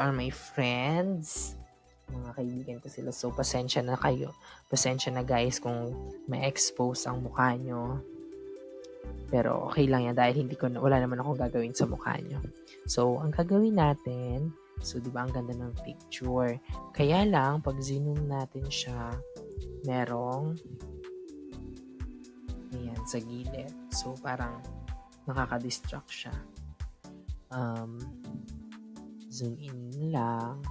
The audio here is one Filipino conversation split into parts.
all my friends. Mga kaibigan ko sila. So, pasensya na kayo. Pasensya na guys kung may expose ang mukha nyo. Pero okay lang yan dahil wala naman akong gagawin sa mukha nyo. So, ang gagawin natin, so di ba ang ganda ng picture. Kaya lang, pag zoom natin siya, merong ayan, sa gilid. So, parang nakaka-distract siya. Zoom in lang.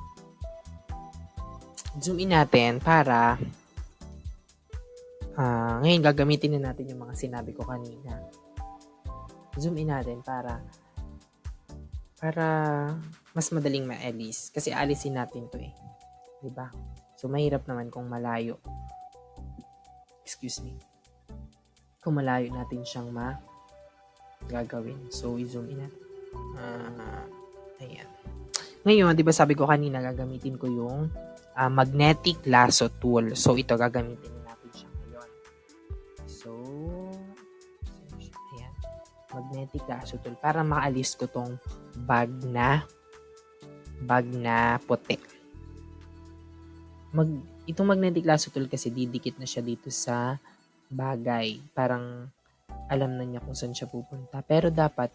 Zoom in natin para ngayon gagamitin na natin yung mga sinabi ko kanina. Zoom in natin para mas madaling maalis. Kasi alisin natin to eh. Diba? So, mahirap naman kung malayo. Excuse me. Kung malayo natin siyang gagawin. So, i-zoom in natin. Ayan. Ngayon, di ba sabi ko kanina, gagamitin ko yung magnetic lasso tool. So, ito gagamitin natin siya ngayon. So, ayan. Magnetic lasso tool. Para maalis ko tong bag na puti. Itong magnetic lasso tool kasi didikit na siya dito sa bagay. Parang alam na niya kung saan siya pupunta. Pero dapat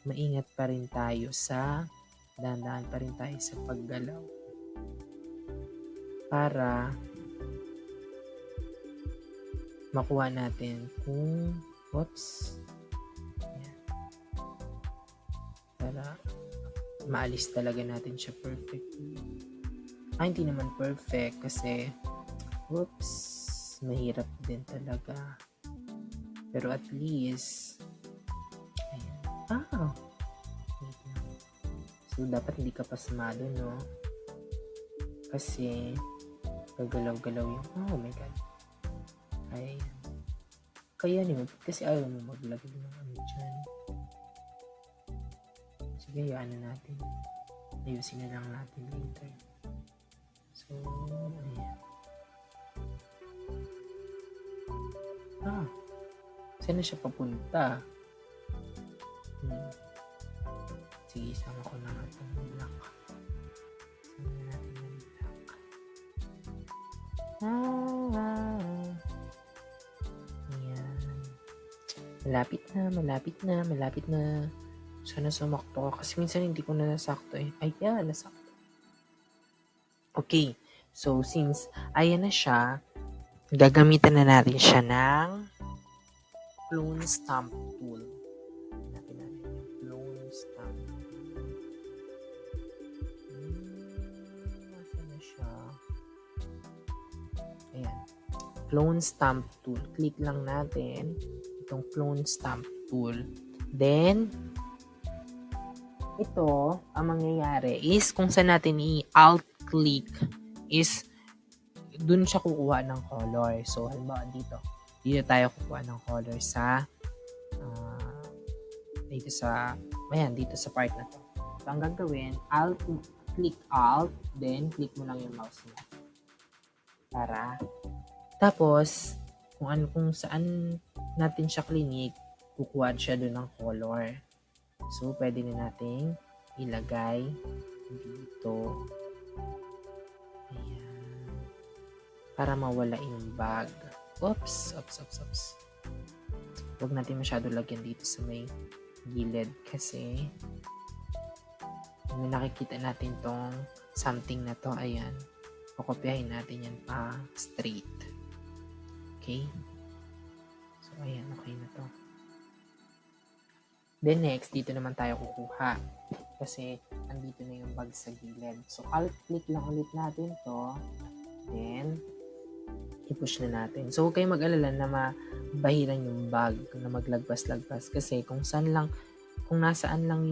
maingat pa rin tayo dahan-dahan pa rin tayo sa paggalaw. Para makuha natin kung ayan. Para maalis talaga natin siya perfectly. Hindi naman perfect kasi mahirap din talaga. Pero at least ayan. Wait lang. So, dapat hindi ka pasmado, no? Kasi gagalaw-galaw yung oh my god. Ayan. Kaya naman, kasi ayaw mo maglagay ng ano dyan. Sige, yaan na natin. Ayusin na lang natin later. So, ayan. Saan na siya papunta? Sige, isama ko na itong black. Saan na natin ng black? Ayan. Malapit na. Sana sumakto ka. Kasi minsan hindi ko na nasakto eh. Ayan, nasakto. Okay. So, since ayan na siya, gagamitan na natin siya ng clone stamp tool. Natin yung clone stamp tool. Nasaan na siya? Ayan. Clone stamp tool. Click lang natin itong clone stamp tool. Then, ito, ang mangyayari is kung saan natin i-alt click is dun siya kukuha ng color. So, halimbawa dito tayo kukuha ng color dito sa part na to. So, ang gagawin, click alt, then click mo lang yung mouse mo. Tapos, kung saan natin siya klinik, kukuha siya dun ng color. So, pwede na nating ilagay dito. Ayan. Para mawala yung bag. Oops. Huwag natin masyado lagyan dito sa may gilid kasi may nakikita natin tong something na to. Ayan. Kokopyahin natin yan pa straight. Okay? So, ayan. Okay na to. Then next, dito naman tayo kukuha. Kasi andito na yung bag sa gilid. So, alt-click lang ulit natin to. Then, i-push na natin. So, huwag kayong mag-alala na mabahiran yung bag, na maglagpas-lagpas. Kasi kung nasaan lang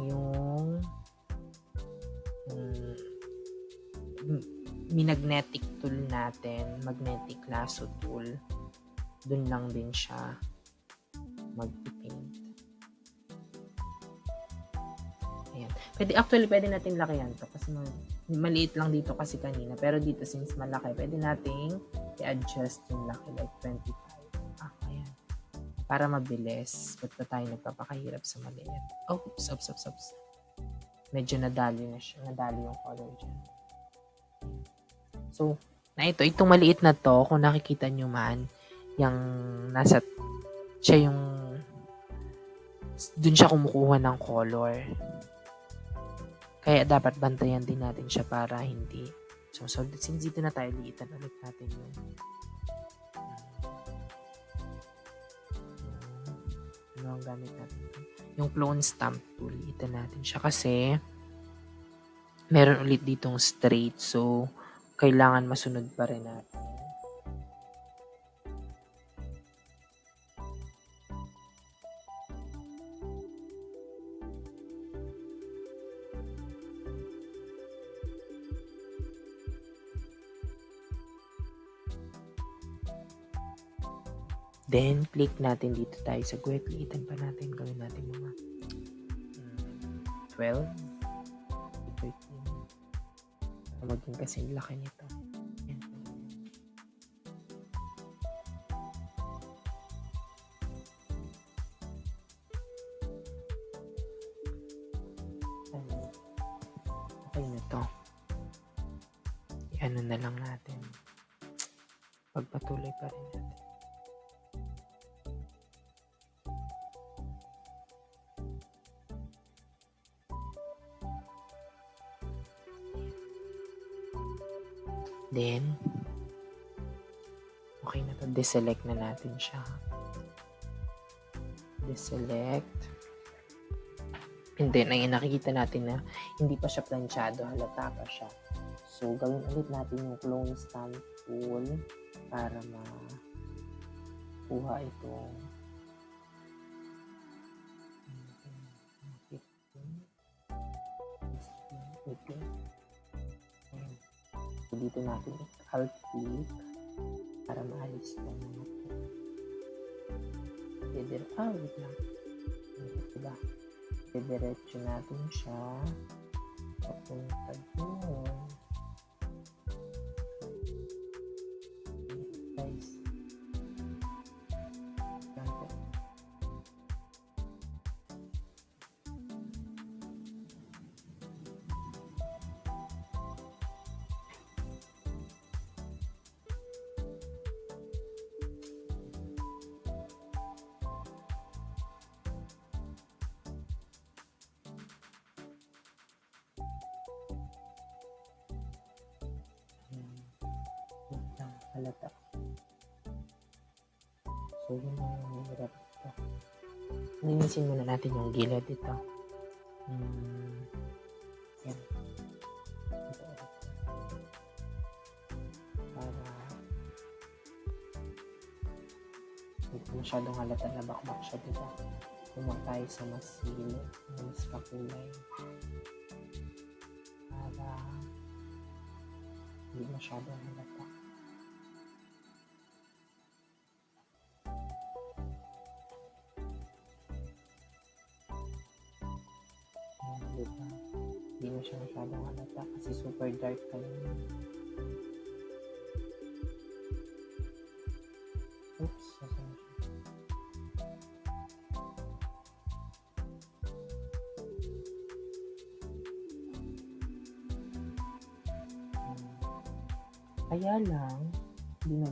yung magnetic tool natin, magnetic lasso tool, dun lang din siya mag-paint. Ayan. Pwede natin lakihan to kasi maliit lang dito kasi kanina. Pero dito since malaki, pwede nating i-adjust yung laki like 25. Ayan. Para mabilis. Ba't pa tayo nagpapakahirap sa maliit? Oops. medyo nadali na siya. Nadali yung color dyan. So, itong maliit na to, kung nakikita nyo man, yung siya yung, dun siya kumukuha ng color. Kaya dapat bantayan din natin siya para hindi. So since dito na tayo, liitan ulit natin yung ano ang gamit natin? Yung clone stamp tool, liitan natin siya kasi meron ulit ditong straight. So, kailangan masunod pa rin natin. Then, click natin dito tayo sa guhit. Liitan pa natin. Gawin natin mga 12, 13. Maging kasing laki nito. Yan. Okay na to. Ano na lang natin. Pagpatuloy pa rin natin. Then, okay na to. Deselect na natin siya. Deselect. And then, ay nakikita natin na hindi pa siya planchado. Halata pa siya. So, gawin ulit natin yung clone stamp tool para makuha itong so, dito natin alt click para maalis yung mga wait lang. Diba? Diretso natin siya papunta doon. Guys. Halata. So, yun ang hirap ito. Linisin muna natin yung gilid dito. Yan. Ito ulit. Para hindi masyadong halata na bakbak siya dito. Kumag tayo sa masil, mas kakulay. Para hindi masyadong halata. Diba? Hindi mo siya masyadong halata kasi super dark kanina. Oops, sasama siya. Kaya lang, hindi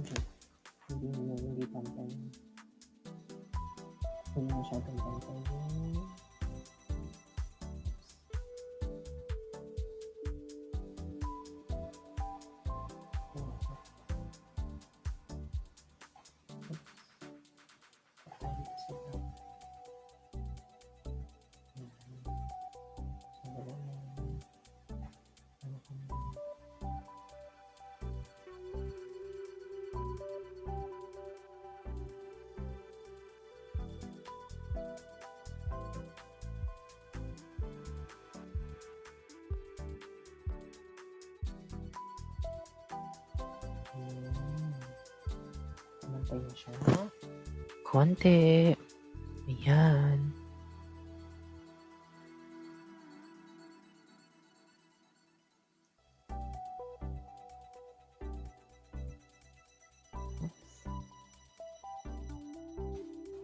pantay. Hindi masyadong pantay. Kumantay na siya. Konti. Ayan.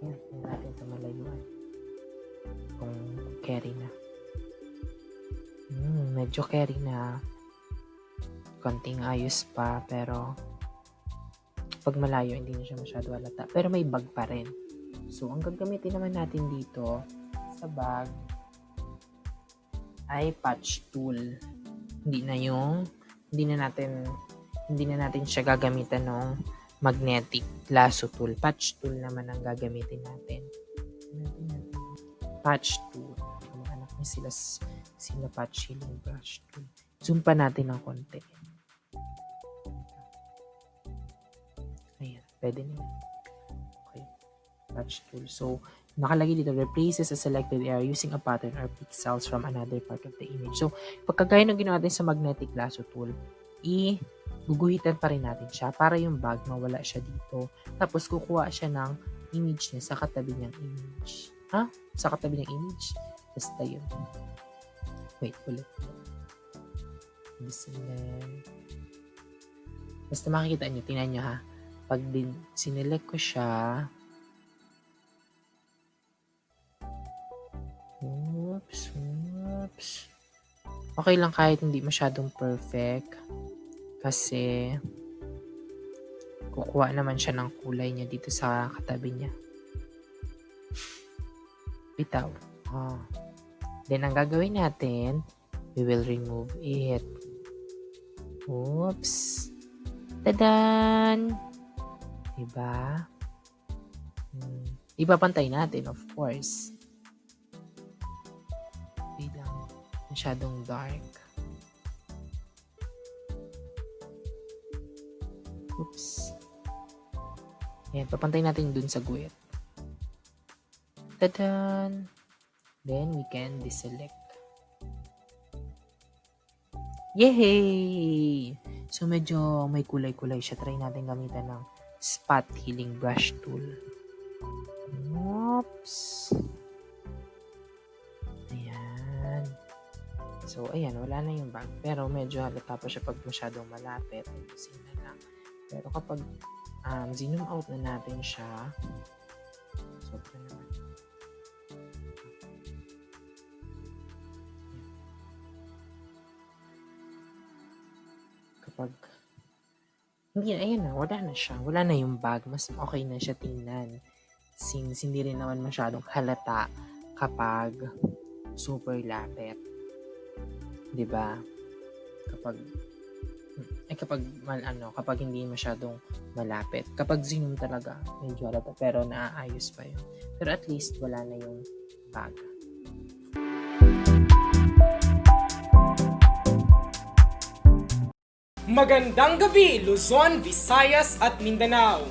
Ayan natin sa malayuan. Kung carry na. medyo carry na. Konting ayos pa, pero pag malayo, hindi na siya masyado halata. Pero may bag pa rin. So, ang gagamitin naman natin dito sa bag ay patch tool. Hindi na natin siya gagamitan ng magnetic lasso tool. Patch tool naman ang gagamitin natin. Patch tool. Mga anak niya sila patch healing brush tool. Zoom pa natin ng konti. Ayan, pwede na. Okay. Patch tool. So, nakalagay dito, replaces a selected area using a pattern or pixels from another part of the image. So, pagkagaya ng ginawa natin sa magnetic lasso tool, guguhitan pa rin natin siya para yung bag mawala siya dito. Tapos, kukuha siya ng image niya sa katabi niyang image. Sa katabi niyang image? Basta yun. Wait, ulit. Basta makikita niyo, tingnan niyo ha. Pag sinelect ko siya, oops. Okay lang kahit hindi masyadong perfect. Kasi, kukuha naman siya ng kulay niya dito sa katabi niya. Bitaw. Then, ang gagawin natin, we will remove it. Oops. Tadan! Diba? Ipapantay natin, of course. Bilang masyadong dark. Oops. Ayan, papantay natin dun sa guwit. Tadan! Then, we can deselect. Yay! So, medyo may kulay-kulay siya. Try natin gamitan ng spot healing brush tool. Oops! Ayan. So, ayan. Wala na yung bag. Pero, medyo halata pa siya pag masyadong malapit. Ayusin na lang. Pero, kapag zoom out na natin siya, sobra naman. Kapag hindi na, ayan na, wala na siya. Wala na yung bag. Mas okay na siya tingnan. Since hindi rin naman masyadong halata kapag super lapit. Diba? Kapag hindi masyadong malapit. Kapag zoom talaga, medyo halata. Pero naaayos pa yun. Pero at least, wala na yung bag. Magandang gabi, Luzon, Visayas at Mindanao.